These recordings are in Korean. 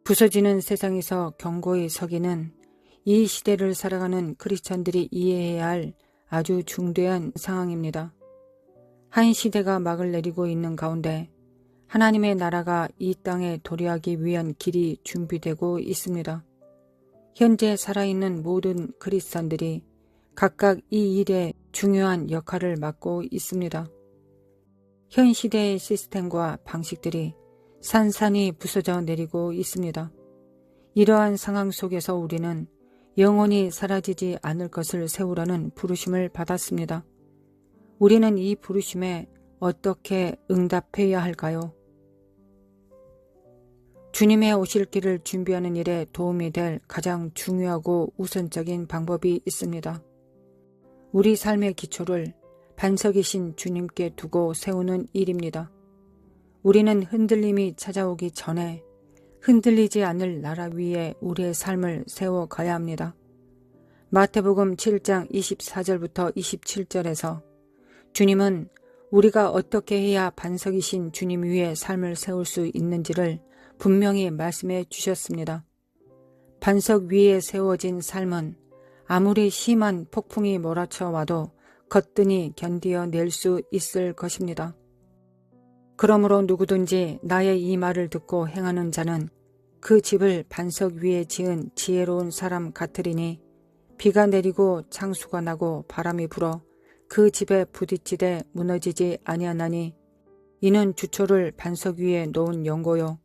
부서지는 세상에서 견고히 서기는 이 시대를 살아가는 크리스천들이 이해해야 할 아주 중대한 상황입니다. 한 시대가 막을 내리고 있는 가운데 하나님의 나라가 이 땅에 도래하기 위한 길이 준비되고 있습니다. 현재 살아있는 모든 크리스천들이 각각 이 일에 중요한 역할을 맡고 있습니다. 현 시대의 시스템과 방식들이 산산이 부서져 내리고 있습니다. 이러한 상황 속에서 우리는 영원히 사라지지 않을 것을 세우라는 부르심을 받았습니다. 우리는 이 부르심에 어떻게 응답해야 할까요? 주님의 오실 길을 준비하는 일에 도움이 될 가장 중요하고 우선적인 방법이 있습니다. 우리 삶의 기초를 반석이신 주님께 두고 세우는 일입니다. 우리는 흔들림이 찾아오기 전에 흔들리지 않을 나라 위에 우리의 삶을 세워가야 합니다. 마태복음 7장 24절부터 27절에서 주님은 우리가 어떻게 해야 반석이신 주님 위에 삶을 세울 수 있는지를 분명히 말씀해 주셨습니다. 반석 위에 세워진 삶은 아무리 심한 폭풍이 몰아쳐 와도 거뜬히 견디어낼 수 있을 것입니다. 그러므로 누구든지 나의 이 말을 듣고 행하는 자는 그 집을 반석 위에 지은 지혜로운 사람 같으리니 비가 내리고 창수가 나고 바람이 불어 그 집에 부딪히되 무너지지 아니하나니 이는 주초를 반석 위에 놓은 연고요.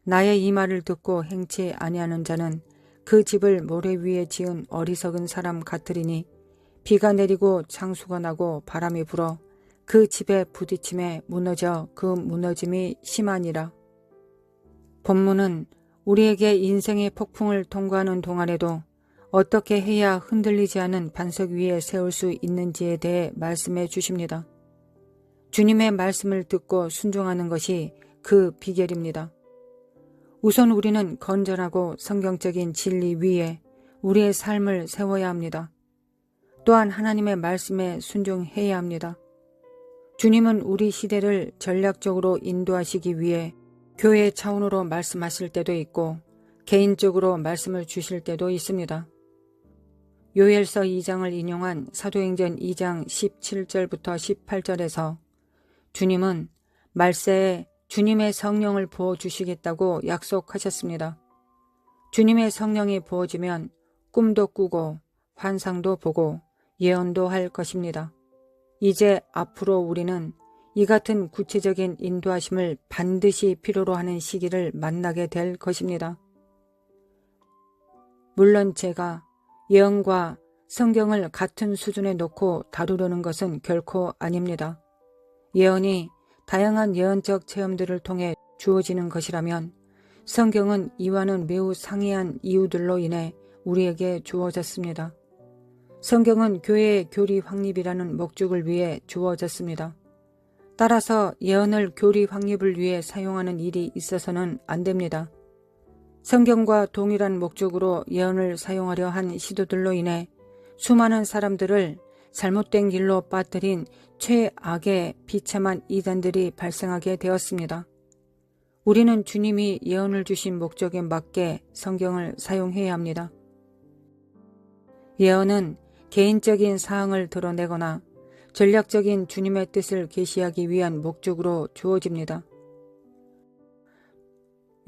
나의 이 말을 듣고 행치 아니하는 자는 그 집을 모래 위에 지은 어리석은 사람 같으리니 비가 내리고 창수가 나고 바람이 불어 그 집에 부딪힘에 무너져 그 무너짐이 심하니라. 본문은 우리에게 인생의 폭풍을 통과하는 동안에도 어떻게 해야 흔들리지 않은 반석 위에 세울 수 있는지에 대해 말씀해 주십니다. 주님의 말씀을 듣고 순종하는 것이 그 비결입니다. 우선 우리는 건전하고 성경적인 진리 위에 우리의 삶을 세워야 합니다. 또한 하나님의 말씀에 순종해야 합니다. 주님은 우리 시대를 전략적으로 인도하시기 위해 교회 차원으로 말씀하실 때도 있고 개인적으로 말씀을 주실 때도 있습니다. 요엘서 2장을 인용한 사도행전 2장 17절부터 18절에서 주님은 말세에 주님의 성령을 부어주시겠다고 약속하셨습니다. 주님의 성령이 부어지면 꿈도 꾸고 환상도 보고 예언도 할 것입니다. 이제 앞으로 우리는 이 같은 구체적인 인도하심을 반드시 필요로 하는 시기를 만나게 될 것입니다. 물론 제가 예언과 성경을 같은 수준에 놓고 다루려는 것은 결코 아닙니다. 예언이 다양한 예언적 체험들을 통해 주어지는 것이라면 성경은 이와는 매우 상이한 이유들로 인해 우리에게 주어졌습니다. 성경은 교회의 교리 확립이라는 목적을 위해 주어졌습니다. 따라서 예언을 교리 확립을 위해 사용하는 일이 있어서는 안 됩니다. 성경과 동일한 목적으로 예언을 사용하려 한 시도들로 인해 수많은 사람들을 잘못된 길로 빠뜨린 최악의 비참한 이단들이 발생하게 되었습니다. 우리는 주님이 예언을 주신 목적에 맞게 성경을 사용해야 합니다. 예언은 개인적인 사항을 드러내거나 전략적인 주님의 뜻을 계시하기 위한 목적으로 주어집니다.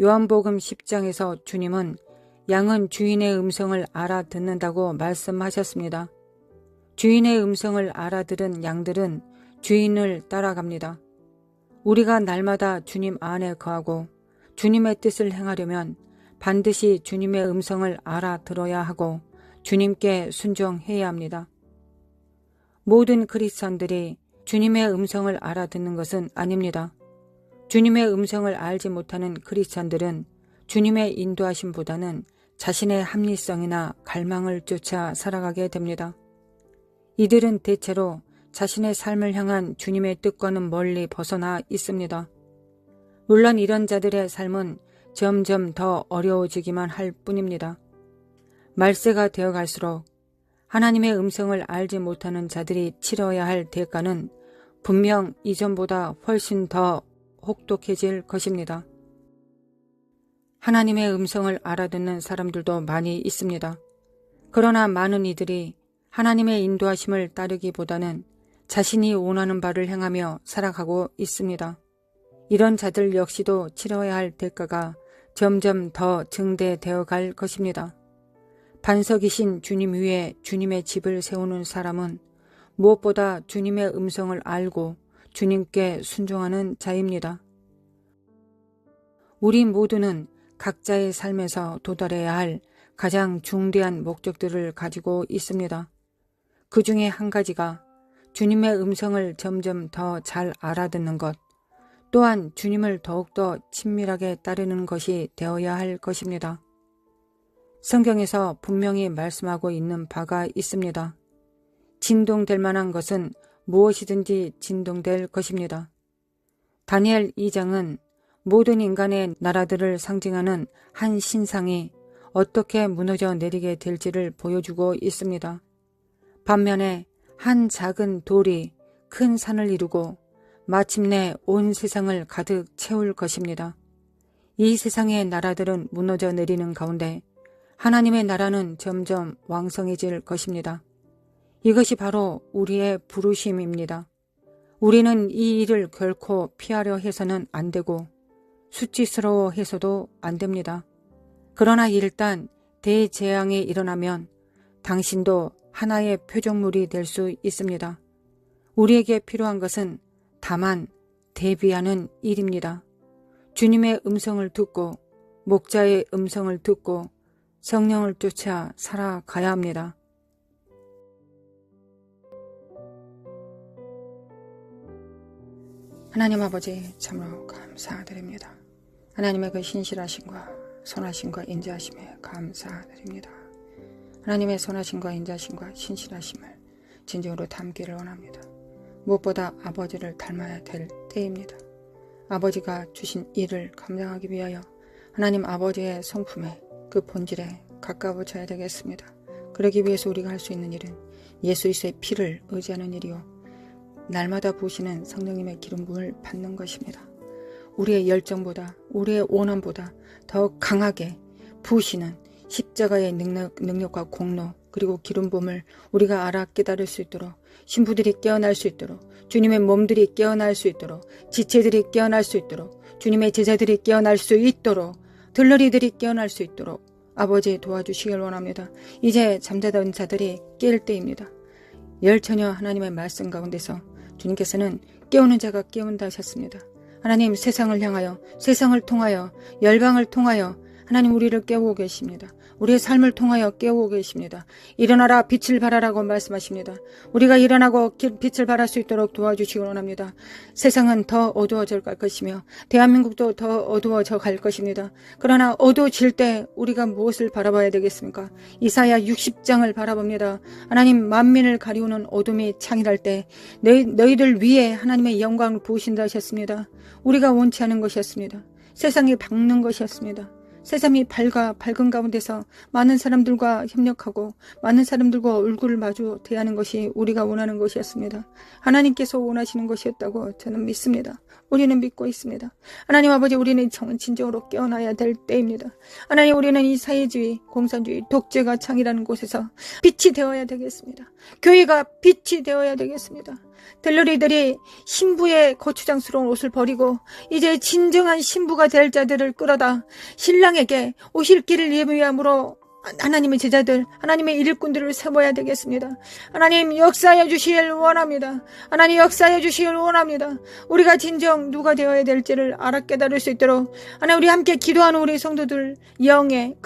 요한복음 10장에서 주님은 양은 주인의 음성을 알아듣는다고 말씀하셨습니다. 주인의 음성을 알아들은 양들은 주인을 따라갑니다. 우리가 날마다 주님 안에 거하고 주님의 뜻을 행하려면 반드시 주님의 음성을 알아들어야 하고 주님께 순종해야 합니다. 모든 크리스천들이 주님의 음성을 알아듣는 것은 아닙니다. 주님의 음성을 알지 못하는 크리스천들은 주님의 인도하심보다는 자신의 합리성이나 갈망을 쫓아 살아가게 됩니다. 이들은 대체로 자신의 삶을 향한 주님의 뜻과는 멀리 벗어나 있습니다. 물론 이런 자들의 삶은 점점 더 어려워지기만 할 뿐입니다. 말세가 되어갈수록 하나님의 음성을 알지 못하는 자들이 치러야 할 대가는 분명 이전보다 훨씬 더 혹독해질 것입니다. 하나님의 음성을 알아듣는 사람들도 많이 있습니다. 그러나 많은 이들이 하나님의 인도하심을 따르기보다는 자신이 원하는 바를 행하며 살아가고 있습니다. 이런 자들 역시도 치러야 할 대가가 점점 더 증대되어 갈 것입니다. 반석이신 주님 위에 주님의 집을 세우는 사람은 무엇보다 주님의 음성을 알고 주님께 순종하는 자입니다. 우리 모두는 각자의 삶에서 도달해야 할 가장 중대한 목적들을 가지고 있습니다. 그 중에 한 가지가 주님의 음성을 점점 더 잘 알아듣는 것, 또한 주님을 더욱더 친밀하게 따르는 것이 되어야 할 것입니다. 성경에서 분명히 말씀하고 있는 바가 있습니다. 진동될 만한 것은 무엇이든지 진동될 것입니다. 다니엘 2장은 모든 인간의 나라들을 상징하는 한 신상이 어떻게 무너져 내리게 될지를 보여주고 있습니다. 반면에 한 작은 돌이 큰 산을 이루고 마침내 온 세상을 가득 채울 것입니다. 이 세상의 나라들은 무너져 내리는 가운데 하나님의 나라는 점점 왕성해질 것입니다. 이것이 바로 우리의 부르심입니다. 우리는 이 일을 결코 피하려 해서는 안 되고 수치스러워 해서도 안 됩니다. 그러나 일단 대재앙이 일어나면 당신도 하나의 표적물이 될 수 있습니다. 우리에게 필요한 것은 다만 대비하는 일입니다. 주님의 음성을 듣고 목자의 음성을 듣고 성령을 쫓아 살아가야 합니다. 하나님 아버지 참으로 감사드립니다. 하나님의 그 신실하심과 선하심과 인자하심에 감사드립니다. 하나님의 선하심과 인자하심과 신실하심을 진정으로 담기를 원합니다. 무엇보다 아버지를 닮아야 될 때입니다. 아버지가 주신 일을 감당하기 위하여 하나님 아버지의 성품에 그 본질에 가까워져야 되겠습니다. 그러기 위해서 우리가 할 수 있는 일은 예수 그리스도의 피를 의지하는 일이요 날마다 부으시는 성령님의 기름 부음을 받는 것입니다. 우리의 열정보다 우리의 원함보다 더 강하게 부으시는 십자가의 능력과 공로 그리고 기름 부음을 우리가 알아 깨달을 수 있도록 신부들이 깨어날 수 있도록 주님의 몸들이 깨어날 수 있도록 지체들이 깨어날 수 있도록 주님의 제자들이 깨어날 수 있도록 들러리들이 깨어날 수 있도록 아버지 도와주시길 원합니다. 이제 잠자던 자들이 깰 때입니다. 열처녀 하나님의 말씀 가운데서 주님께서는 깨우는 자가 깨운다 하셨습니다. 하나님 세상을 향하여 세상을 통하여 열방을 통하여 하나님 우리를 깨우고 계십니다. 우리의 삶을 통하여 깨우고 계십니다. 일어나라 빛을 발하라고 말씀하십니다. 우리가 일어나고 빛을 발할 수 있도록 도와주시기 원합니다. 세상은 더 어두워져 갈 것이며 대한민국도 더 어두워져 갈 것입니다. 그러나 어두워질 때 우리가 무엇을 바라봐야 되겠습니까? 이사야 60장을 바라봅니다. 하나님 만민을 가리우는 어둠이 창일할 때 너희들 위에 하나님의 영광을 부으신다 하셨습니다. 우리가 원치 않은 것이었습니다. 세상이 밝는 것이었습니다. 세상이 밝은 가운데서 많은 사람들과 협력하고 많은 사람들과 얼굴을 마주 대하는 것이 우리가 원하는 것이었습니다. 하나님께서 원하시는 것이었다고 저는 믿습니다. 우리는 믿고 있습니다. 하나님 아버지 우리는 진정으로 깨어나야 될 때입니다. 하나님 우리는 이 사회주의, 공산주의, 독재가 창이라는 곳에서 빛이 되어야 되겠습니다. 교회가 빛이 되어야 되겠습니다. 들러리들이 신부의 거추장스러운 옷을 버리고 이제 진정한 신부가 될 자들을 끌어다 신랑에게 오실 길을 예비함으로 하나님의 제자들, 하나님의 일꾼들을 세워야 되겠습니다. 하나님 역사해 주시길 원합니다. 하나님 역사해 주시길 원합니다. 우리가 진정 누가 되어야 될지를 알아 깨달을 수 있도록 하나님 우리 함께 기도하는 우리 성도들 영의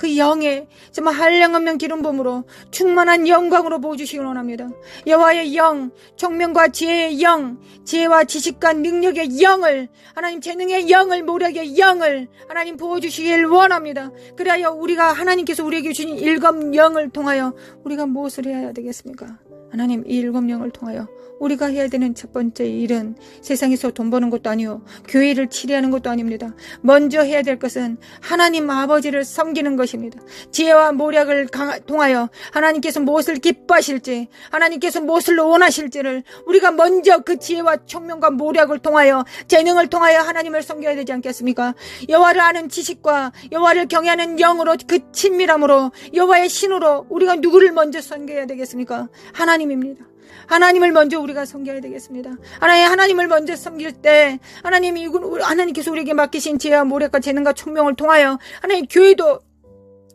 정말 한량없는 기름 부음으로 충만한 영광으로 부어주시길 원합니다. 여호와의 영, 총명과 지혜의 영, 지혜와 지식과 능력의 영을 하나님 재능의 영을 모략의 영을 하나님 부어주시길 원합니다. 그래야 우리가 하나님께서 우리에게 주신 일곱 영을 통하여 우리가 무엇을 해야 되겠습니까? 하나님 이 일곱 영을 통하여 우리가 해야 되는 첫 번째 일은 세상에서 돈 버는 것도 아니요, 교회를 치리하는 것도 아닙니다. 먼저 해야 될 것은 하나님 아버지를 섬기는 것입니다. 지혜와 모략을 통하여 하나님께서 무엇을 기뻐하실지, 하나님께서 무엇을 원하실지를 우리가 먼저 그 지혜와 총명과 모략을 통하여, 재능을 통하여 하나님을 섬겨야 되지 않겠습니까? 여호와를 아는 지식과 여호와를 경외하는 영으로, 그 친밀함으로, 여호와의 신으로 우리가 누구를 먼저 섬겨야 되겠습니까? 하나님입니다. 하나님을 먼저 우리가 섬겨야 되겠습니다. 하나님을 먼저 섬길 때 하나님께서 우리에게 맡기신 지혜와 모략과 재능과 총명을 통하여 하나님 교회도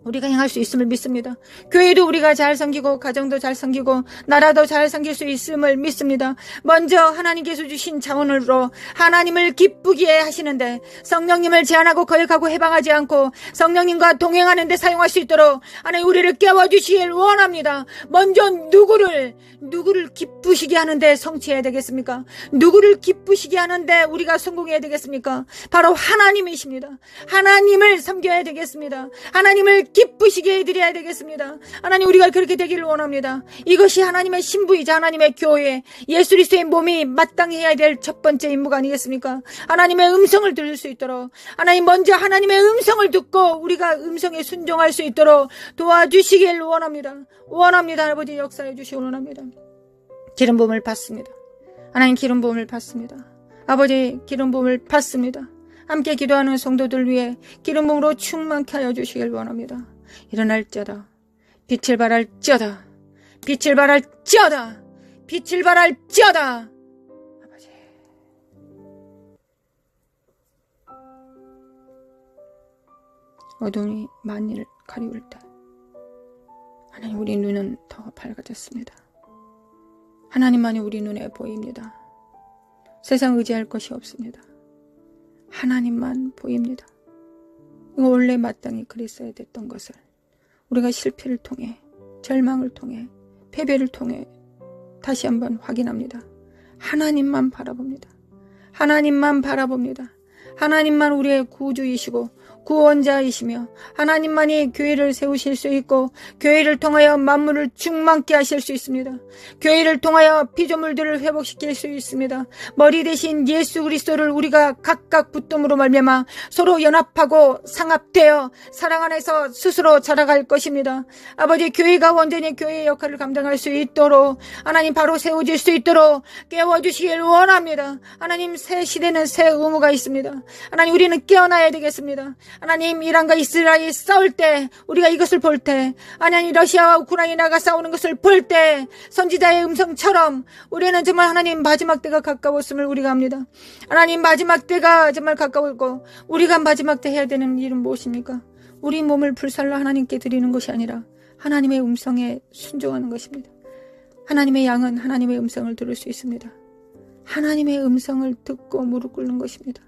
우리가 행할 수 있음을 믿습니다. 교회도 우리가 잘 섬기고, 가정도 잘 섬기고, 나라도 잘 섬길 수 있음을 믿습니다. 먼저 하나님께서 주신 자원으로 하나님을 기쁘게 하시는데, 성령님을 제한하고 거역하고 해방하지 않고 성령님과 동행하는 데 사용할 수 있도록 하나님 우리를 깨워주시길 원합니다. 먼저 누구를 기쁘시게 하는데 성취해야 되겠습니까? 누구를 기쁘시게 하는데 우리가 성공해야 되겠습니까? 바로 하나님이십니다. 하나님을 섬겨야 되겠습니다. 하나님을 기쁘시게 해드려야 되겠습니다. 하나님, 우리가 그렇게 되기를 원합니다. 이것이 하나님의 신부이자 하나님의 교회, 예수 그리스도의 몸이 마땅히 해야 될 첫 번째 임무가 아니겠습니까? 하나님의 음성을 들을 수 있도록, 하나님 먼저 하나님의 음성을 듣고 우리가 음성에 순종할 수 있도록 도와주시길 원합니다. 아버지, 역사해 주시길 원합니다. 기름 부음을 받습니다. 하나님, 기름 부음을 받습니다. 아버지, 기름 부음을 받습니다. 함께 기도하는 성도들 위해 기름 부음으로 충만케 하여 주시길 원합니다. 일어날지어다. 빛을 발할지어다. 빛을 발할지어다. 빛을 발할지어다. 아버지, 어둠이 만일 가리울 때 하나님, 우리 눈은 더 밝아졌습니다. 하나님만이 우리 눈에 보입니다. 세상 의지할 것이 없습니다. 하나님만 보입니다. 이거 원래 마땅히 그랬어야 됐던 것을 우리가 실패를 통해, 절망을 통해, 패배를 통해 다시 한번 확인합니다. 하나님만 바라봅니다. 하나님만 바라봅니다. 하나님만 우리의 구주이시고 구원자이시며, 하나님만이 교회를 세우실 수 있고, 교회를 통하여 만물을 충만케 하실 수 있습니다. 교회를 통하여 피조물들을 회복시킬 수 있습니다. 머리 대신 예수 그리스도를 우리가 각각 붙듦으로 말미암아 서로 연합하고 상합되어 사랑 안에서 스스로 자라갈 것입니다. 아버지, 교회가 온전히 교회의 역할을 감당할 수 있도록 하나님 바로 세워질 수 있도록 깨워주시길 원합니다. 하나님, 새 시대는 새 의무가 있습니다. 하나님, 우리는 깨어나야 되겠습니다. 하나님, 이란과 이스라엘이 싸울 때, 우리가 이것을 볼 때, 하나님, 러시아와 우크라이나가 싸우는 것을 볼 때 선지자의 음성처럼 우리는 정말 하나님 마지막 때가 가까웠음을 우리가 압니다. 하나님, 마지막 때가 정말 가까웠고, 우리가 마지막 때 해야 되는 일은 무엇입니까? 우리 몸을 불살라 하나님께 드리는 것이 아니라 하나님의 음성에 순종하는 것입니다. 하나님의 양은 하나님의 음성을 들을 수 있습니다. 하나님의 음성을 듣고 무릎 꿇는 것입니다.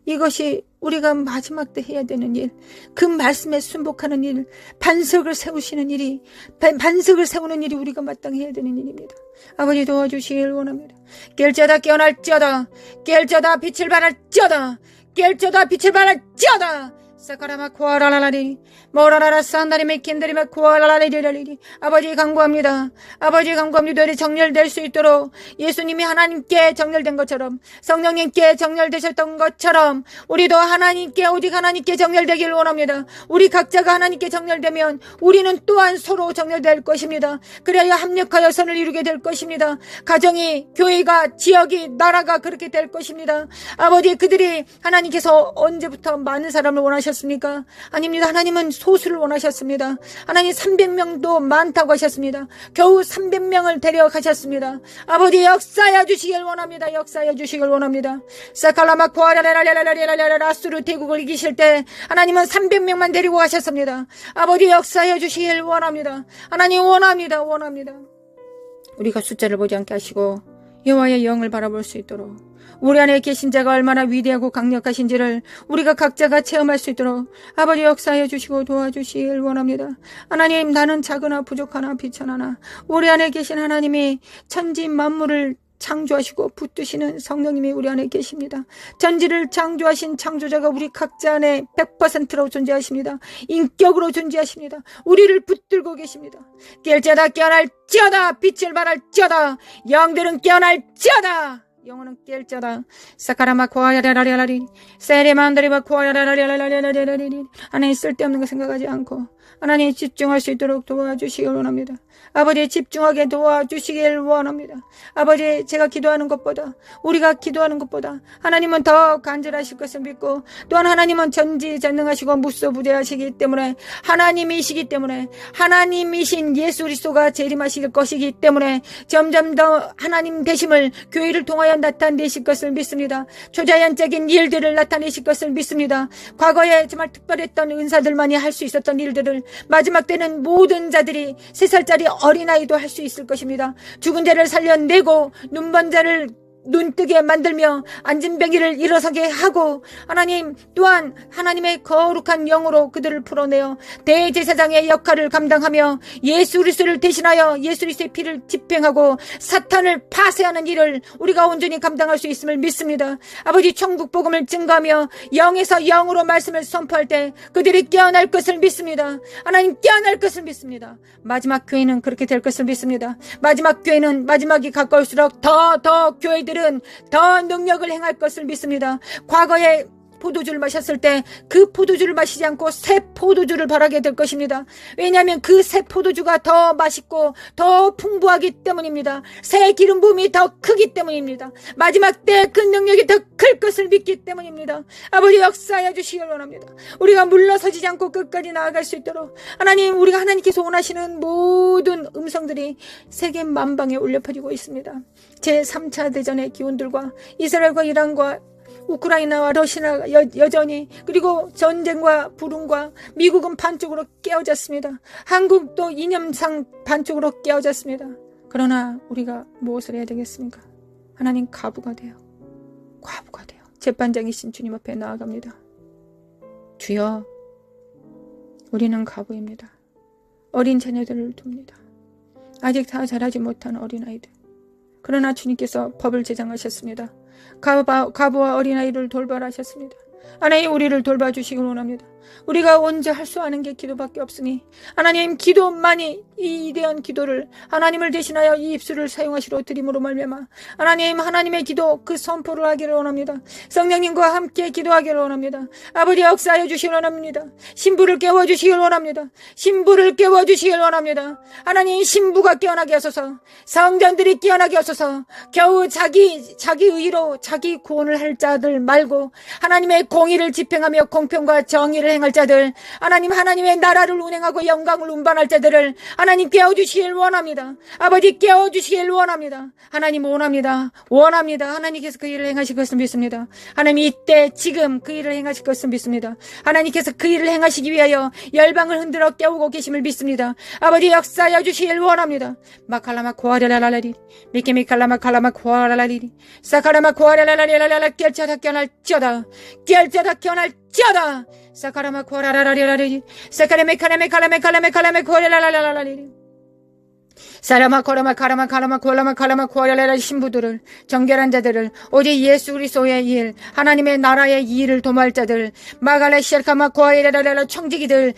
이것이 우리가 마지막 때 해야 되는 일, 그 말씀에 순복하는 일, 반석을 세우시는 일이, 반석을 세우는 일이 우리가 마땅히 해야 되는 일입니다. 아버지, 도와주시길 원합니다. 깰지어다, 깨어날지어다. 깰지어다, 빛을 발할지어다. 깰지어다, 빛을 발할지어다. 사카라마 코아라라라리 모라라라 산다리메 킨다리메 코아라라리리라리리. 아버지, 강구합니다. 아버지, 강구합니다. 우리 정렬될 수 있도록 예수님이 하나님께 정렬된 것처럼, 성령님께 정렬되셨던 것처럼 우리도 하나님께, 오직 하나님께 정렬되기를 원합니다. 우리 각자가 하나님께 정렬되면 우리는 또한 서로 정렬될 것입니다. 그래야 합력하여 선을 이루게 될 것입니다. 가정이, 교회가, 지역이, 나라가 그렇게 될 것입니다. 아버지, 그들이 하나님께서 언제부터 많은 사람을 원하셨습니까? 아닙니다. 하나님은 소수를 원하셨습니다. 하나님, 300명도 많다고 하셨습니다. 겨우 300명을 데려가셨습니다. 아버지, 역사해 주시길 원합니다. 역사해 주시길 원합니다. 사칼라마 코아라라라라라라라라스루 대국을 이기실 때 하나님은 300명만 데리고 가셨습니다. 아버지, 역사해 주시길 원합니다. 하나님, 원합니다. 우리가 숫자를 보지 않게 하시고 여호와의 영을 바라볼 수 있도록, 우리 안에 계신 자가 얼마나 위대하고 강력하신지를 우리가 각자가 체험할 수 있도록 아버지, 역사해 주시고 도와주시길 원합니다. 하나님, 나는 작으나 부족하나 비천하나 우리 안에 계신 하나님이 천지 만물을 창조하시고 붙드시는 성령님이 우리 안에 계십니다. 전지를 창조하신 창조자가 우리 각자 안에 100%로 존재하십니다. 인격으로 존재하십니다. 우리를 붙들고 계십니다. 깰지어다 깨어날지어다. 빛을 발할지어다. 영들은 깨어날지어다. 영혼은 깰지어다. 사카라마 코아야라라라리 세레만다리바 코아야라라라라라라리. 하나님 쓸데없는 거 생각하지 않고 하나님 집중할 수 있도록 도와주시길 원합니다. 아버지 집중하게 도와주시길 원합니다. 아버지 제가 기도하는 것보다 우리가 기도하는 것보다 하나님은 더 간절하실 것을 믿고 또한 하나님은 전지전능하시고 무소부재하시기 때문에 하나님이시기 때문에 하나님이신 예수 그리스도가 재림하실 것이기 때문에 점점 더 하나님 되심을 교회를 통하여 나타내실 것을 믿습니다. 초자연적인 일들을 나타내실 것을 믿습니다. 과거에 정말 특별했던 은사들만이 할 수 있었던 일들을 마지막 때는 모든 자들이 3살짜리 어린아이도 할 수 있을 것입니다. 죽은 자를 살려내고 눈먼 자를 눈뜨게 만들며 앉은뱅이를 일어서게 하고 하나님 또한 하나님의 거룩한 영으로 그들을 풀어내어 대제사장의 역할을 감당하며 예수 그리스도를 대신하여 예수 그리스도의 피를 집행하고 사탄을 파쇄하는 일을 우리가 온전히 감당할 수 있음을 믿습니다. 아버지 천국 복음을 증거하며 영에서 영으로 말씀을 선포할 때 그들이 깨어날 것을 믿습니다. 하나님 깨어날 것을 믿습니다. 마지막 교회는 그렇게 될 것을 믿습니다. 마지막 교회는 마지막이 가까울수록 더 교회들은 더 능력을 행할 것을 믿습니다. 과거에 포도주를 마셨을 때 그 포도주를 마시지 않고 새 포도주를 바라게 될 것입니다. 왜냐하면 그 새 포도주가 더 맛있고 더 풍부하기 때문입니다. 새 기름 부음이 더 크기 때문입니다. 마지막 때 그 능력이 더 클 것을 믿기 때문입니다. 아버지 역사하여 주시길 원합니다. 우리가 물러서지 않고 끝까지 나아갈 수 있도록 하나님 우리가 하나님께서 원하시는 모든 음성들이 세계 만방에 울려 퍼지고 있습니다. 제3차 대전의 기운들과 이스라엘과 이란과 우크라이나와 러시아가 여전히 그리고 전쟁과 불운과 미국은 반쪽으로 깨어졌습니다. 한국도 이념상 반쪽으로 깨어졌습니다. 그러나 우리가 무엇을 해야 되겠습니까? 하나님 과부가 돼요. 재판장이신 주님 앞에 나아갑니다. 주여 우리는 과부입니다. 어린 자녀들을 둡니다. 아직 다 자라지 못한 어린아이들. 그러나 주님께서 법을 제정하셨습니다. 과부와 어린아이를 돌봐하셨습니다. 하나님 우리를 돌봐주시기 원합니다. 우리가 언제 할 수 아는 게 기도밖에 없으니 하나님 기도만이 이 위대한 기도를 하나님을 대신하여 이 입술을 사용하시러 드림으로 말미암아 하나님의 기도 그 선포를 하기를 원합니다. 성령님과 함께 기도하기를 원합니다. 아버지 역사하여 주시길 원합니다. 신부를 깨워주시길 원합니다. 하나님 신부가 깨어나게 하소서. 성전들이 깨어나게 하소서. 겨우 자기 의로 자기 구원을 할 자들 말고 하나님의 공의를 집행하며 공평과 정의를 행할 자들, 하나님의 나라를 운행하고 영광을 운반할 자들을 하나님 깨워주시길 원합니다. 아버지 깨워주시길 원합니다. 하나님 원합니다. 하나님께서 그 일을 행하실 것을 믿습니다. 하나님 이때 지금 그 일을 행하실 것을 믿습니다. 하나님께서 그 일을 행하시기 위하여 열방을 흔들어 깨우고 계심을 믿습니다. 아버지 역사하여 주시길 원합니다. 마칼라마 코아라라라리 미케미칼라마 칼라마 코아라라리 사카라마 코아라라라리라라 깨어날지어다 사카라마 코아라라라리라리 사카라메카라메칼라메칼라메칼라메 코아라라라라리 사라마 코라마 코아라라라 신부들을 정결한 자들을 오직 예수 그리스도의 일 하나님의 나라의 일을 도모할 자들 마갈레 시알카마 코아라라라 청지기들을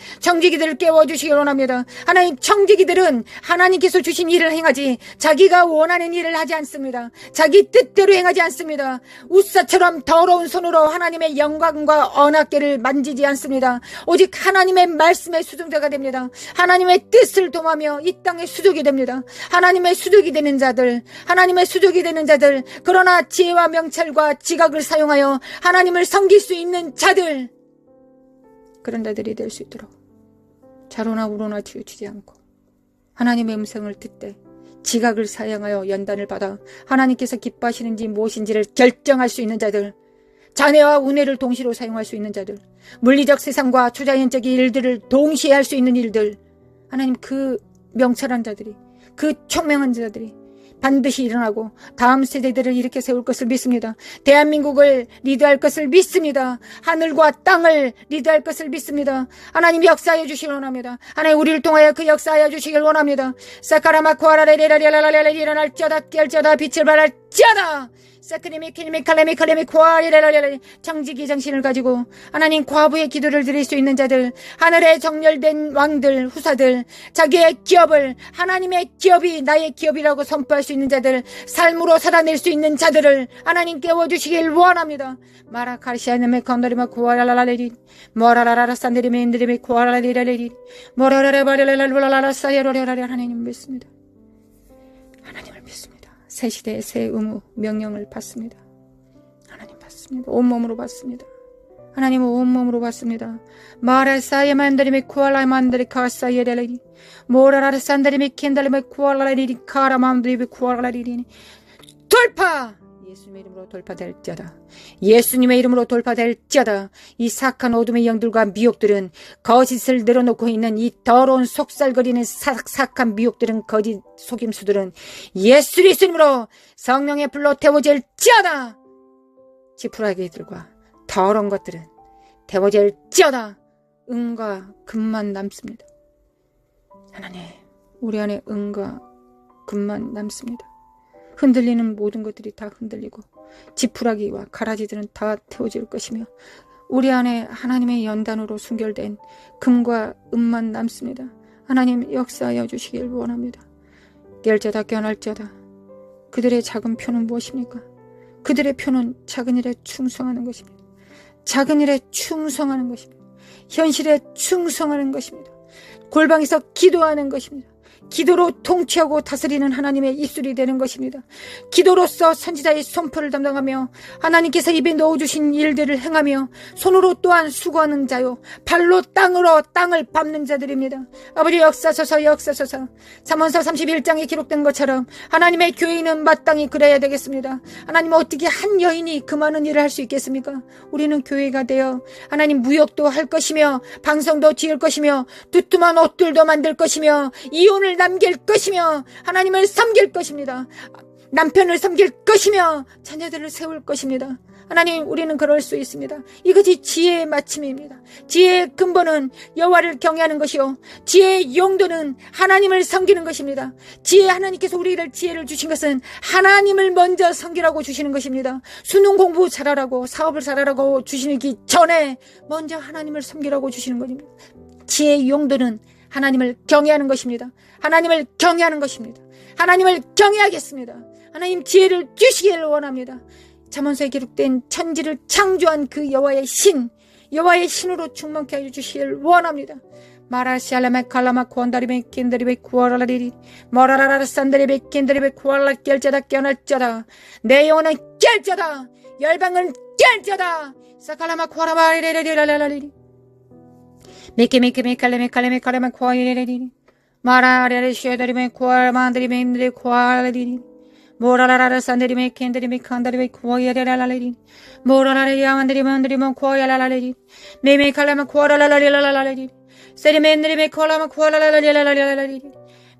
깨워주시기 원합니다. 하나님 청지기들은 하나님께서 주신 일을 행하지 자기가 원하는 일을 하지 않습니다. 자기 뜻대로 행하지 않습니다. 우사처럼 더러운 손으로 하나님의 영광과 언약궤를 만지지 않습니다. 오직 하나님의 말씀의 수종자가 됩니다. 하나님의 뜻을 도모하며 이 땅의 수족이 됩니다. 하나님의 수족이 되는 자들 그러나 지혜와 명철과 지각을 사용하여 하나님을 섬길 수 있는 자들 그런 자들이 될 수 있도록 좌로나 우로나 치우치지 않고 하나님의 음성을 듣되 지각을 사용하여 연단을 받아 하나님께서 기뻐하시는지 무엇인지를 결정할 수 있는 자들 자네와 은혜를 동시로 사용할 수 있는 자들 물리적 세상과 초자연적인 일들을 동시에 할 수 있는 일들 하나님 그 명철한 자들이 그 총명한 자들이 반드시 일어나고 다음 세대들을 일으켜 세울 것을 믿습니다. 대한민국을 리드할 것을 믿습니다. 하늘과 땅을 리드할 것을 믿습니다. 하나님 역사하여 주시길 원합니다. 하나님 우리를 통하여 그 역사하여 주시길 원합니다. 사카라마 코아라레레라레라레라 일어날지어다 깰지어다 빛을 발할 찌어다. 사크리미 키리미 칼레미 칼레미 고아리라라라. 청지기 정신을 가지고 하나님 과부의 기도를 드릴 수 있는 자들, 하늘에 정렬된 왕들, 후사들, 자기의 기업을 하나님의 기업이 나의 기업이라고 선포할 수 있는 자들, 삶으로 살아낼 수 있는 자들을 하나님 깨워주시길 원합니다. 마라카시아님의 건드리마 고아라라라리 모라라라 산드리미 인드리미 고아라라리라리 모라라라바라라라라라 사이로라라라. 하나님 믿습니다. 하나님을 믿습니다. 새 시대의 새 의무 명령을 받습니다. 하나님 받습니다. 온몸으로 받습니다. 하나님은 온몸으로 받습니다. 마라사야 만드리미 쿠알라 만드리 카사예레리 모라라라 산드리미 켄달리미 쿠알라리리 카라 만드리미 쿠알라리리. 돌파! 예수님의 이름으로 돌파될지어다. 예수님의 이름으로 돌파될지어다. 이 사악한 어둠의 영들과 미혹들은, 거짓을 늘어놓고 있는 이 더러운 속살거리는 사악한 미혹들은, 거짓 속임수들은 예수 그리스도로 성령의 불로 태워질지어다. 지푸라기들과 더러운 것들은 태워질지어다. 은과 금만 남습니다. 하나님, 우리 안에 은과 금만 남습니다. 흔들리는 모든 것들이 다 흔들리고 지푸라기와 가라지들은 다 태워질 것이며 우리 안에 하나님의 연단으로 순결된 금과 은만 남습니다. 하나님 역사하여 주시길 원합니다. 깰자다 깨어날자다. 그들의 작은 표는 무엇입니까? 그들의 표는 작은 일에 충성하는 것입니다. 작은 일에 충성하는 것입니다. 현실에 충성하는 것입니다. 골방에서 기도하는 것입니다. 기도로 통치하고 다스리는 하나님의 입술이 되는 것입니다. 기도로서 선지자의 선포를 담당하며 하나님께서 입에 넣어주신 일들을 행하며 손으로 또한 수고하는 자요 발로 땅으로 땅을 밟는 자들입니다. 아버지 역사소서 역사소서. 잠언서 31장에 기록된 것처럼 하나님의 교회인은 마땅히 그래야 되겠습니다. 하나님 어떻게 한 여인이 그 많은 일을 할 수 있겠습니까? 우리는 교회가 되어 하나님 무역도 할 것이며 방송도 지을 것이며 두툼한 옷들도 만들 것이며 이혼을 남길 것이며 하나님을 섬길 것입니다. 남편을 섬길 것이며 자녀들을 세울 것입니다. 하나님, 우리는 그럴 수 있습니다. 이것이 지혜의 마침입니다. 지혜의 근본은 여호와를 경외하는 것이요 지혜의 용도는 하나님을 섬기는 것입니다. 하나님께서 우리를 지혜를 주신 것은 하나님을 먼저 섬기라고 주시는 것입니다. 수능 공부 잘하라고 사업을 잘하라고 주시기 전에 먼저 하나님을 섬기라고 주시는 것입니다. 지혜의 용도는 하나님을 경외하는 것입니다. 하나님을 경외하는 것입니다. 하나님을 경외하겠습니다. 하나님 지혜를 주시기를 원합니다. 잠언서에 기록된 천지를 창조한 그 여호와의 신으로 충만케 하여 주시기를 원합니다. 마라시알라메 칼라마 쿠안다리메 킨다리베 쿠아라리리 모라라라 산다리베 킨다리베 쿠알라 깰자다 깨어날자다. 내 영혼은 깰자다. 열방은 깰자다. 사칼라마 쿠아라바리리리라라리리 메케메칼레메 쿠아리리리 마라레레 쉐다리메 쿠아만다리메 인드레 쿠아라리리 모라라라 산다리메 켄다리메 칸다리베 쿠아야라라리리 모라라라 야만다리메 안다리메 쿠아야라라리리 메메칼라마 쿠아라라라리라라리리 세리메 콜라마 쿠아라라라리라라리리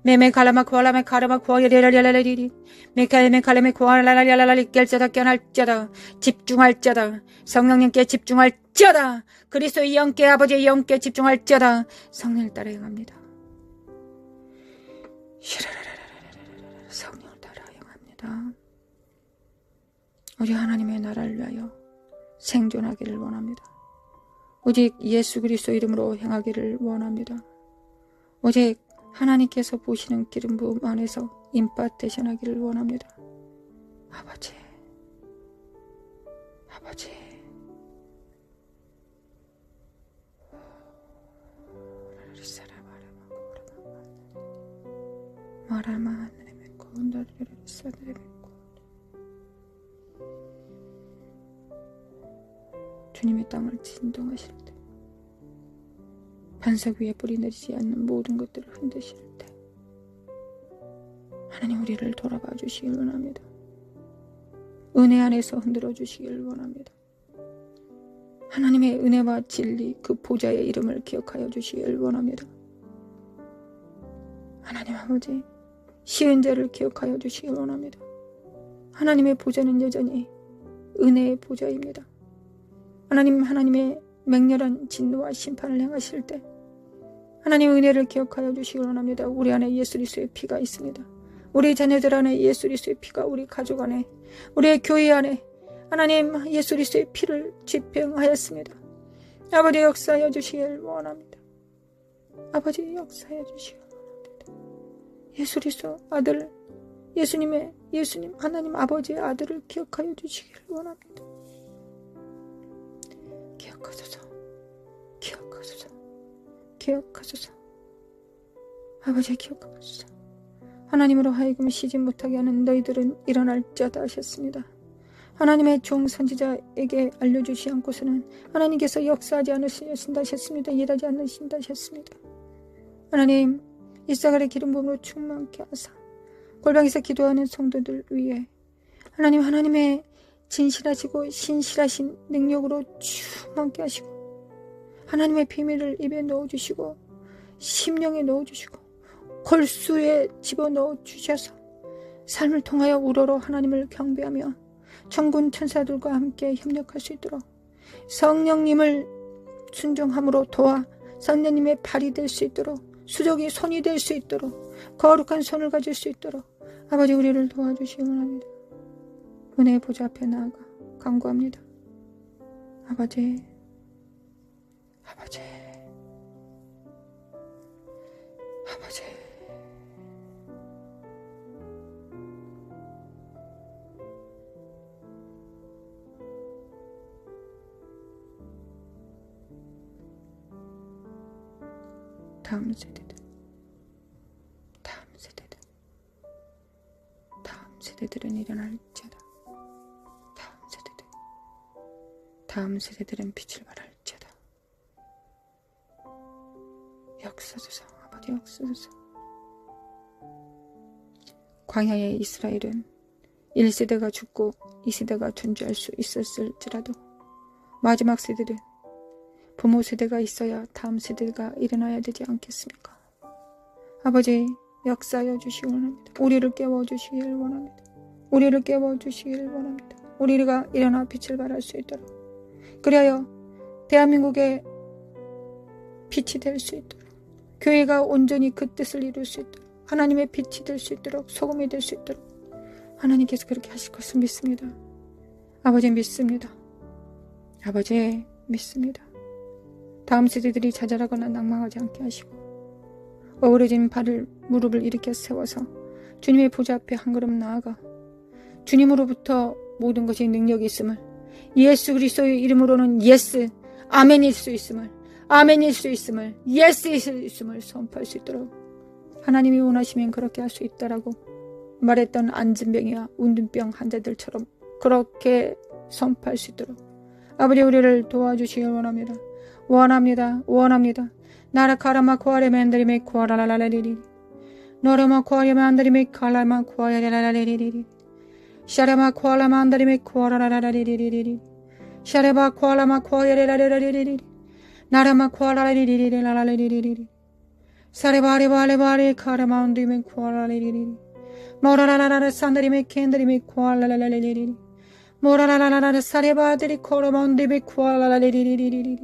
메메칼라마 쿠알라마 카라마 쿠아야라라리라리리 메칼메 쿠아라라리라라리 깰자다 깨어날자다. 집중할자다. 성령님께 집중할자다. 그리스도의 영께 아버지의 영께 집중할자다. 성령을 따라 행합니다. 성령을 따라 행합니다. 우리 하나님의 나라를 위하여 생존하기를 원합니다. 오직 예수 그리스도 이름으로 행하기를 원합니다. 오직 하나님께서 보시는 기름 부음 안에서 임파테이션 하기를 원합니다. 아버지 주님의 땅을 진동하실 때 반석 위에 뿌리 내리지 않는 모든 것들을 흔드실 때 하나님 우리를 돌아봐 주시길 원합니다. 은혜 안에서 흔들어 주시길 원합니다. 하나님의 은혜와 진리 그 보좌의 이름을 기억하여 주시길 원합니다. 하나님 아버지 시은 자를 기억하여 주시길 원합니다. 하나님의 보좌는 여전히 은혜의 보좌입니다. 하나님의 맹렬한 진노와 심판을 행하실 때 하나님 은혜를 기억하여 주시길 원합니다. 우리 안에 예수 그리스도의 피가 있습니다. 우리 자녀들 안에 예수 그리스도의 피가 우리 가족 안에 우리의 교회 안에 하나님 예수 그리스도의 피를 집행하였습니다. 아버지 역사하여 주시길 원합니다. 아버지 역사하여 주시길 원합니다. 예수 그리스도 아들 예수님 하나님 아버지의 아들을 기억하여 주시기를 원합니다. 기억하소서. 아버지 기억하소서. 하나님으로 하여금 쉬지 못하게 하는 너희들은 일어날지어다 하셨습니다. 하나님의 종 선지자에게 알려주시 않고서는 하나님께서 역사하지 않으신다 하셨습니다. 일하지 않으신다 하셨습니다. 하나님 이사갈의 기름 부음으로 충만케 하사 골방에서 기도하는 성도들 위해 하나님의 진실하시고 신실하신 능력으로 충만케 하시고 하나님의 비밀을 입에 넣어주시고 심령에 넣어주시고 골수에 집어넣어 주셔서 삶을 통하여 우러러 하나님을 경배하며 천군 천사들과 함께 협력할 수 있도록 성령님을 순종함으로 도와 성령님의 발이 될 수 있도록 수족이 손이 될 수 있도록 거룩한 손을 가질 수 있도록 아버지 우리를 도와주시기 원합니다. 은혜의 보좌 앞에 나아가 간구합니다. 아버지 다음 세대들은 일어날지어다. 다음 세대들은 빛을 발할지어다. 역사소서 아버지 역사소서. 광야의 이스라엘은 1세대가 죽고 2세대가 존재할 수 있었을지라도 마지막 세대는 부모 세대가 있어야 다음 세대가 일어나야 되지 않겠습니까? 아버지 역사하여 주시기 원합니다. 우리를 깨워주시길 원합니다. 우리가 일어나 빛을 발할 수 있도록 그리하여 대한민국의 빛이 될 수 있도록 교회가 온전히 그 뜻을 이룰 수 있도록 하나님의 빛이 될 수 있도록 소금이 될 수 있도록 하나님께서 그렇게 하실 것을 믿습니다. 아버지 믿습니다. 다음 세대들이 좌절하거나 낭망하지 않게 하시고 어우러진 무릎을 일으켜 세워서 주님의 보좌 앞에 한 걸음 나아가 주님으로부터 모든 것이 능력이 있음을 예수 그리스도의 이름으로는 예스 아멘일 수 있음을 예스일 수 있음을 선포할 수 있도록 하나님이 원하시면 그렇게 할 수 있다라고 말했던 안진병이와 운둔병 환자들처럼 그렇게 선포할 수 있도록 아버지 우리를 도와주시길 원합니다. 나라 카라마 코아레 맨드리메 코아라라라리리 노라마 코아레 만드리메 칼라마 코아라라라리리 샤라마 코아라 만드리메 코아라라라리리 샤레바 코아라마 코아레라라리리 나라마 코아라라리리리라라리리 사레바레바레바레 카라마운드리메 코아라리리 모라라라라 산드리메 켄드리메 코아라라라리리 모라라라라 사레바들이 코라마운드리메 코아라라리리리리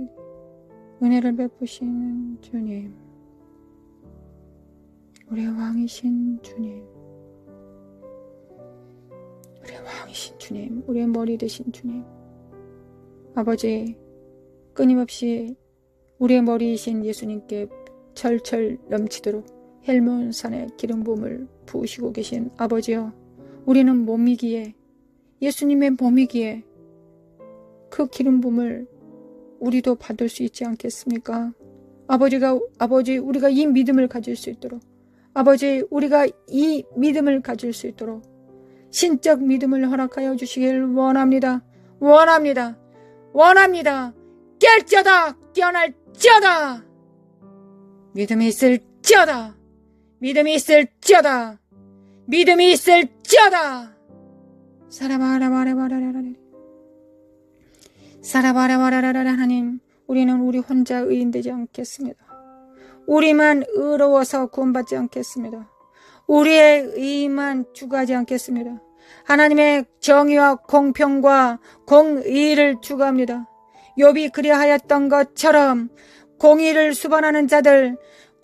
은혜를 베푸시는 주님, 우리의 왕이신 주님, 우리의 머리 되신 주님, 아버지 끊임없이 우리의 머리이신 예수님께 철철 넘치도록 헬몬산의 기름 부음을 부으시고 계신 아버지여, 우리는 몸이기에 예수님의 몸이기에 그 기름 부음을 우리도 받을 수 있지 않겠습니까? 아버지 우리가 이 믿음을 가질 수 있도록 우리가 이 믿음을 가질 수 있도록 신적 믿음을 허락하여 주시길 원합니다. 깰지어다 깨어날지어다 믿음이 있을지어다 사라바라바라라라 하나님, 우리는 우리 혼자 의인되지 않겠습니다. 우리만 의로워서 구원받지 않겠습니다. 우리의 의만 추구하지 않겠습니다. 하나님의 정의와 공평과 공의를 추구합니다. 욥이 그리하였던 것처럼 공의를 수반하는 자들,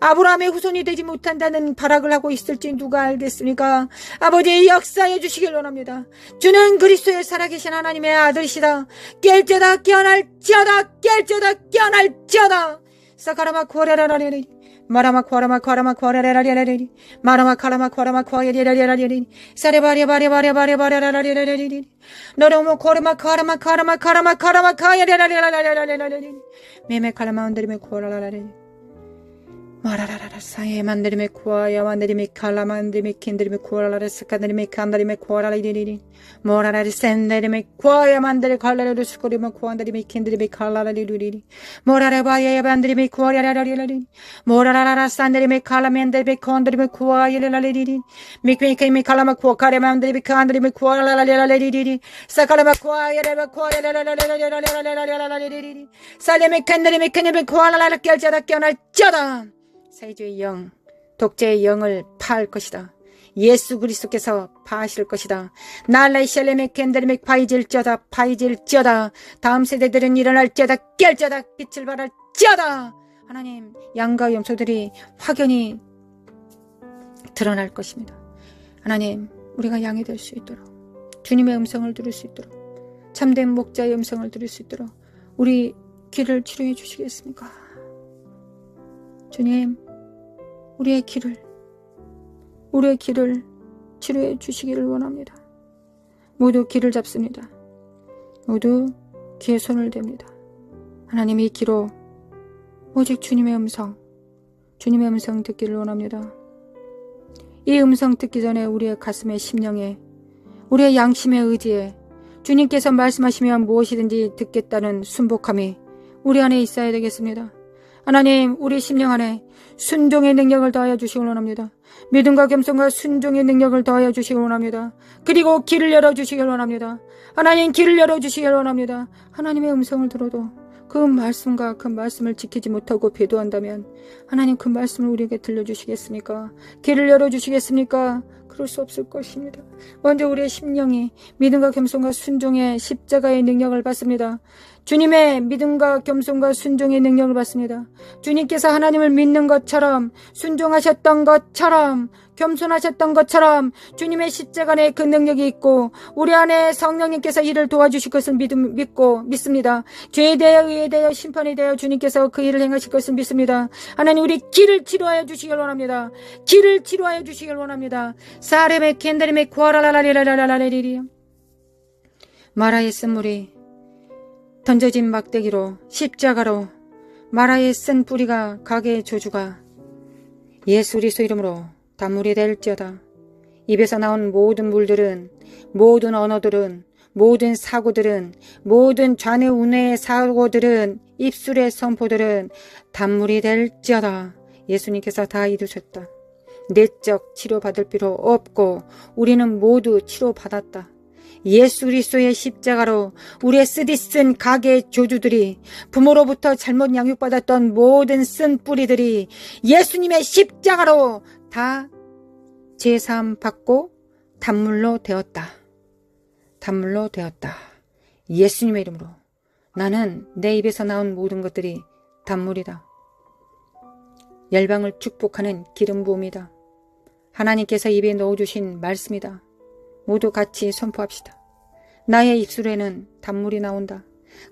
아브라함의 후손이 되지 못한다는 발악을 하고 있을지 누가 알겠습니까? 아버지 역사해 주시길 원합니다. 주는 그리스도의 살아계신 하나님의 아들이시다. 깰지어다 깨어날지어다 깰지어다 깨어날지어다. 사카라마 코레라라레리 마라마 코라마 코라마 코레라라레리 마라마 카라마 코라마 코레라라레리 사레바리바리바리바리바리라라레리 너로모 코라마 카라마 카라마 카라마 카라마 카레라라레리 메메 카라마 온데리메 코라라레리 마라라라 사에 만데리메 코아야 만데리메 칼라 만데리메 킨데리메 코라라레 스카데리메 칸다리메 코라라리리리 모라라리 센데리메 코아야 만데리 칼라레르 스코리메 코안데리메 킨데리메 칼라라리리리 모라라바야 만데리메 코아야라라리리 모라라라 산데리메 칼라 만데리메 콘데리메 코아야라리리리 미크미케메 칼라마 코카레 만데리메 칸데리메 코라라라리리리 사카라마 코아야레바 코아야라라라라라라라라라리리 살레메 칸데리메 칸데리메 코아라라라 깰자다 깨어날자다. 사이주의 영, 독재의 영을 파할 것이다. 예수 그리스도께서 파하실 것이다. 날라이 샬레메 캔데르메 파이질지어다 파이질지어다. 다음 세대들은 일어날지어다 깰지어다 빛을 발할지어다. 하나님 양과 염소들이 확연히 드러날 것입니다. 하나님 우리가 양이 될 수 있도록 주님의 음성을 들을 수 있도록 참된 목자의 음성을 들을 수 있도록 우리 귀를 치료해 주시겠습니까? 주님 우리의 귀를 치료해 주시기를 원합니다. 모두 귀를 잡습니다. 모두 귀에 손을 댑니다. 하나님 이 귀로 오직 주님의 음성 듣기를 원합니다. 이 음성 듣기 전에 우리의 가슴에 심령에 우리의 양심의 의지에 주님께서 말씀하시면 무엇이든지 듣겠다는 순복함이 우리 안에 있어야 되겠습니다. 하나님 우리 심령 안에 순종의 능력을 더하여 주시기 원합니다. 믿음과 겸손과 순종의 능력을 더하여 주시기 원합니다. 그리고 길을 열어주시기 원합니다. 하나님 길을 열어주시기 원합니다. 하나님의 음성을 들어도 그 말씀과 그 말씀을 지키지 못하고 배도한다면 하나님 그 말씀을 우리에게 들려주시겠습니까? 길을 열어주시겠습니까? 그럴 수 없을 것입니다. 먼저 우리의 심령이 믿음과 겸손과 순종의 십자가의 능력을 받습니다. 주님의 믿음과 겸손과 순종의 능력을 받습니다. 주님께서 하나님을 믿는 것처럼 순종하셨던 것처럼 겸손하셨던 것처럼 주님의 십자가 안에 그 능력이 있고 우리 안에 성령님께서 이를 도와주실 것을 믿습니다. 죄에 대하여 의에 대하여 심판에 대하여 주님께서 그 일을 행하실 것을 믿습니다. 하나님 우리 길을 치료하여 주시길 원합니다. 길을 치료하여 주시길 원합니다. 사레메 켄데레메 쿠아라라라라라라라리리 마라의 쓴물이 던져진 막대기로 십자가로 마라의 쓴 뿌리가 가게의 조주가 예수 그리스도 이름으로 단물이 될지어다. 입에서 나온 모든 물들은, 모든 언어들은, 모든 사고들은, 모든 좌뇌우뇌의 사고들은, 입술의 선포들은 단물이 될지어다. 예수님께서 다 이루셨다. 내적 치료받을 필요 없고 우리는 모두 치료받았다. 예수 그리스도의 십자가로 우리의 쓰디쓴 가게의 조주들이, 부모로부터 잘못 양육받았던 모든 쓴 뿌리들이 예수님의 십자가로 다 제사함 받고 단물로 되었다. 단물로 되었다. 예수님의 이름으로 나는 내 입에서 나온 모든 것들이 단물이다. 열방을 축복하는 기름 부음이다. 하나님께서 입에 넣어주신 말씀이다. 모두 같이 선포합시다. 나의 입술에는 단물이 나온다.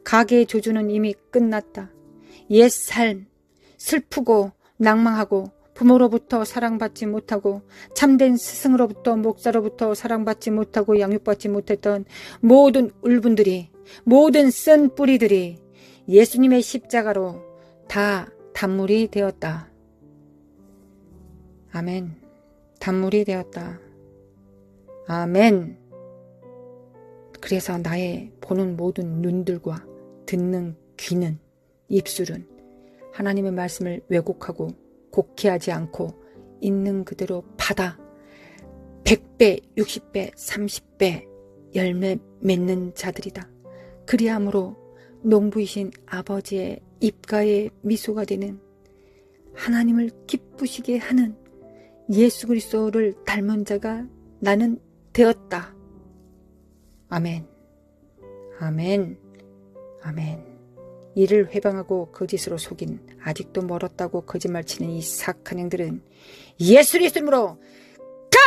가게의 조주는 이미 끝났다. 옛 삶, 슬프고 낭망하고 부모로부터 사랑받지 못하고 참된 스승으로부터 목사로부터 사랑받지 못하고 양육받지 못했던 모든 울분들이, 모든 쓴 뿌리들이 예수님의 십자가로 다 단물이 되었다. 아멘. 단물이 되었다. 아멘. 그래서 나의 보는 모든 눈들과 듣는 귀는, 입술은 하나님의 말씀을 왜곡하고 곡해하지 않고 있는 그대로 받아 100배, 60배, 30배 열매 맺는 자들이다. 그리함으로 농부이신 아버지의 입가에 미소가 되는, 하나님을 기쁘시게 하는 예수 그리스도를 닮은 자가 나는 되었다. 아멘. 아멘. 아멘. 이를 회방하고 거짓으로 속인, 아직도 멀었다고 거짓말치는 이 사악한 행들은 예수 그리스도로 가!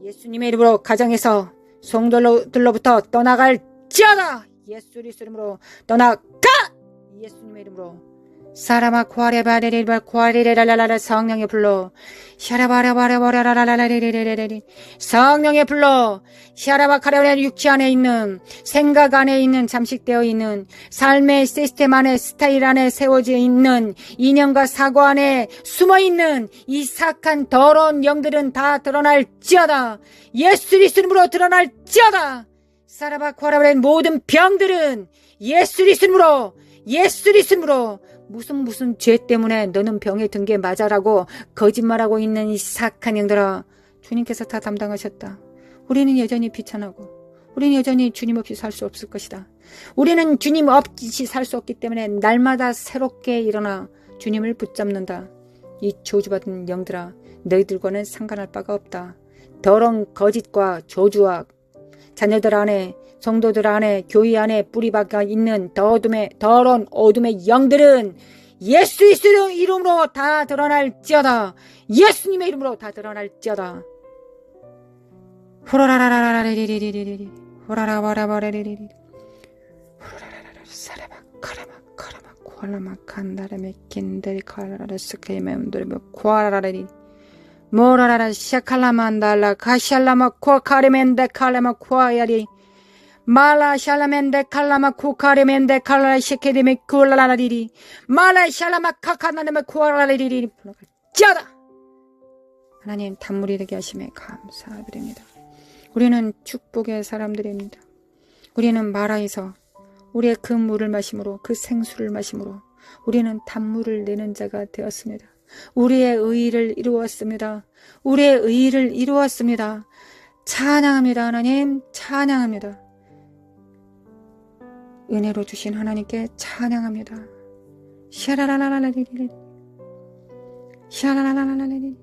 예수님의 이름으로 가정에서 성도들로부터 떠나갈지어다. 예수 그리스도로 떠나가! 예수님의 이름으로 사라마 코아레바레레바 코아레레랄랄라 성령의 불로 샤라바라바라바라라라라레레레레레 성령의 불로 샤라바카레레 육체 안에 있는, 생각 안에 있는, 잠식되어 있는 삶의 시스템 안에, 스타일 안에 세워져 있는, 이념과 사고 안에 숨어 있는 이 사악한 더러운 영들은 다 드러날지어다. 예수 그리스도로 드러날지어다. 사라바 코아레바레 모든 병들은 예수 그리스도로, 예수 그리스도로, 무슨 죄 때문에 너는 병에 든 게 맞아라고 거짓말하고 있는 이 사악한 영들아, 주님께서 다 담당하셨다. 우리는 여전히 비천하고 우리는 여전히 주님 없이 살 수 없을 것이다. 우리는 주님 없이 살 수 없기 때문에 날마다 새롭게 일어나 주님을 붙잡는다. 이 저주받은 영들아, 너희들과는 상관할 바가 없다. 더러운 거짓과 저주와 자녀들 안에, 성도들 안에, 교회 안에 뿌리박아 있는 더러운 어둠의 영들은 예수 그리스도 이름으로 다 드러날지어다. 예수님의 이름으로 다 드러날지어다. 호라라라라라리리리리리 호라라바라바라리리리 호라라라라 사라바 카라마 카라마 코알라마 칸다라메 킨데리 카라라라 스케이메운드레 코알라라리 모라라라 샤칼라만달라 카샬라마 코카레멘데 칼라마 코아야리 말라 샬라멘데 칼라마 코카레멘데 칼라 셰케데메 쿨라라리리 말라 샬라마 카카나데메 코알라리리리 짜다. 하나님 단물이 되게 하심에 감사드립니다. 우리는 축복의 사람들입니다. 우리는 마라에서 우리의 그 물을 마심으로, 그 생수를 마심으로 우리는 단물을 내는 자가 되었습니다. 우리의 의의를 이루었습니다. 우리의 의의를 이루었습니다. 찬양합니다. 하나님 찬양합니다. 은혜로 주신 하나님께 찬양합니다. 샤라라라라리리 샤라라라라리리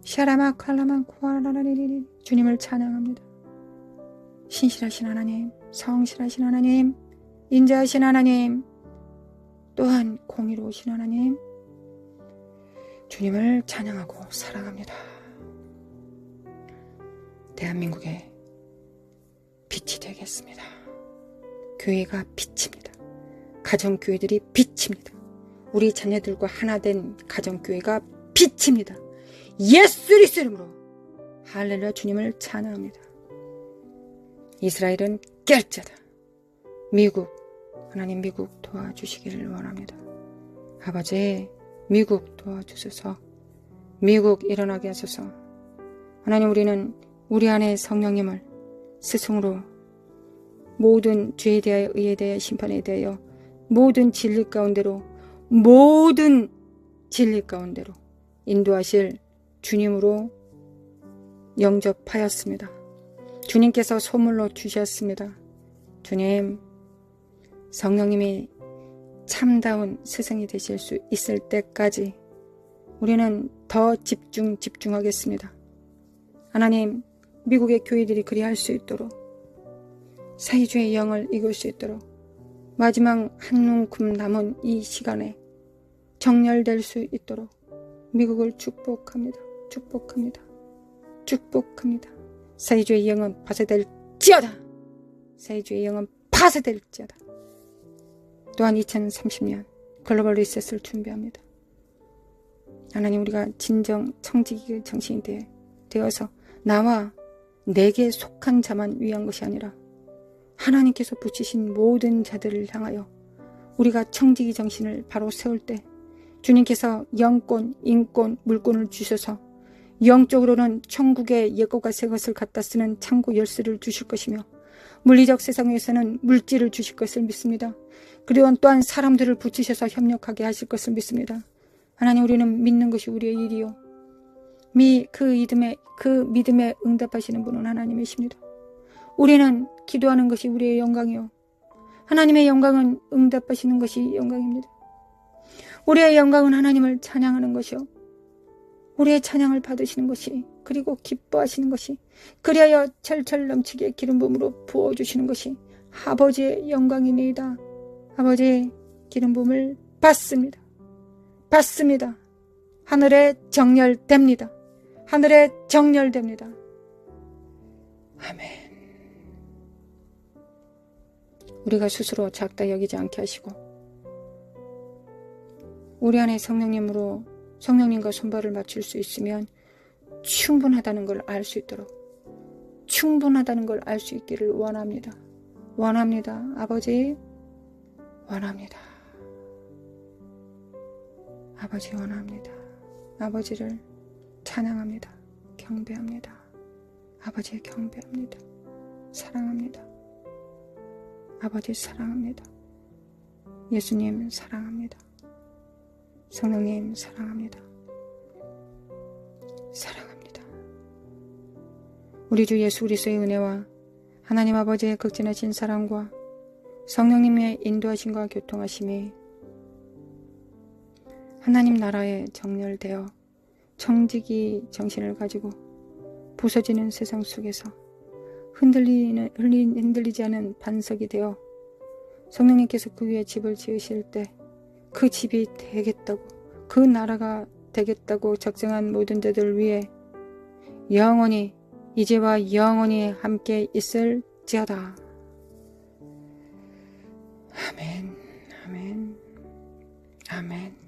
샤라마칼라만 코아라라리리 주님을 찬양합니다. 신실하신 하나님, 성실하신 하나님, 인자하신 하나님, 또한 공의로우신 하나님, 주님을 찬양하고 사랑합니다. 대한민국의 빛이 되겠습니다. 교회가 빛입니다. 가정교회들이 빛입니다. 우리 자녀들과 하나 된 가정교회가 빛입니다. 예수 그리스도 이름으로 할렐루야. 주님을 찬양합니다. 이스라엘은 깰자다. 미국, 하나님 미국 도와주시기를 원합니다. 아버지, 미국 도와주소서. 미국 일어나게 하소서. 하나님, 우리는 우리 안에 성령님을 스승으로 모든 죄에 대하여, 의에 대하여, 심판에 대하여 모든 진리 가운데로, 모든 진리 가운데로 인도하실 주님으로 영접하였습니다. 주님께서 선물로 주셨습니다. 주님, 성령님이 참다운 스승이 되실 수 있을 때까지 우리는 더 집중하겠습니다. 하나님, 미국의 교회들이 그리할 수 있도록, 사회주의 영을 이길 수 있도록, 마지막 한눈금 남은 이 시간에 정렬될 수 있도록 미국을 축복합니다. 축복합니다. 축복합니다. 사회주의 영은 파쇄될지어다. 사회주의 영은 파쇄될지어다. 또한 2030년 글로벌 리셋을 준비합니다. 하나님, 우리가 진정 청지기 정신이 되어서 나와 내게 속한 자만 위한 것이 아니라 하나님께서 붙이신 모든 자들을 향하여 우리가 청지기 정신을 바로 세울 때 주님께서 영권, 인권, 물권을 주셔서 영적으로는 천국의 옛것과 새것을 갖다 쓰는 창고 열쇠를 주실 것이며 물리적 세상에서는 물질을 주실 것을 믿습니다. 그리고 또한 사람들을 붙이셔서 협력하게 하실 것을 믿습니다. 하나님, 우리는 믿는 것이 우리의 일이요, 그 믿음에 응답하시는 분은 하나님이십니다. 우리는 기도하는 것이 우리의 영광이요, 하나님의 영광은 응답하시는 것이 영광입니다. 우리의 영광은 하나님을 찬양하는 것이요, 우리의 찬양을 받으시는 것이, 그리고 기뻐하시는 것이, 그리하여 철철 넘치게 기름 부음으로 부어주시는 것이 아버지의 영광이니이다. 아버지의 기름 부음을 받습니다. 받습니다. 하늘에 정렬됩니다. 하늘에 정렬됩니다. 아멘. 우리가 스스로 작다 여기지 않게 하시고 우리 안에 성령님과 손발을 맞출 수 있으면 충분하다는 걸 알 수 있도록, 충분하다는 걸 알 수 있기를 원합니다. 원합니다. 아버지, 원합니다. 아버지, 원합니다. 아버지를 찬양합니다. 경배합니다. 아버지 경배합니다. 사랑합니다. 아버지 사랑합니다. 예수님 사랑합니다. 성령님 사랑합니다. 사랑합니다. 우리 주 예수 그리스도의 은혜와 하나님 아버지의 극진하신 사랑과 성령님의 인도하심과 교통하심이 하나님 나라에 정렬되어 청지기 정신을 가지고 부서지는 세상 속에서 흔들리지 않은 반석이 되어 성령님께서 그 위에 집을 지으실 때 그 집이 되겠다고, 그 나라가 되겠다고 적정한 모든 자들 위해 영원히, 이제와 영원히 함께 있을지어다. 아멘, 아멘, 아멘.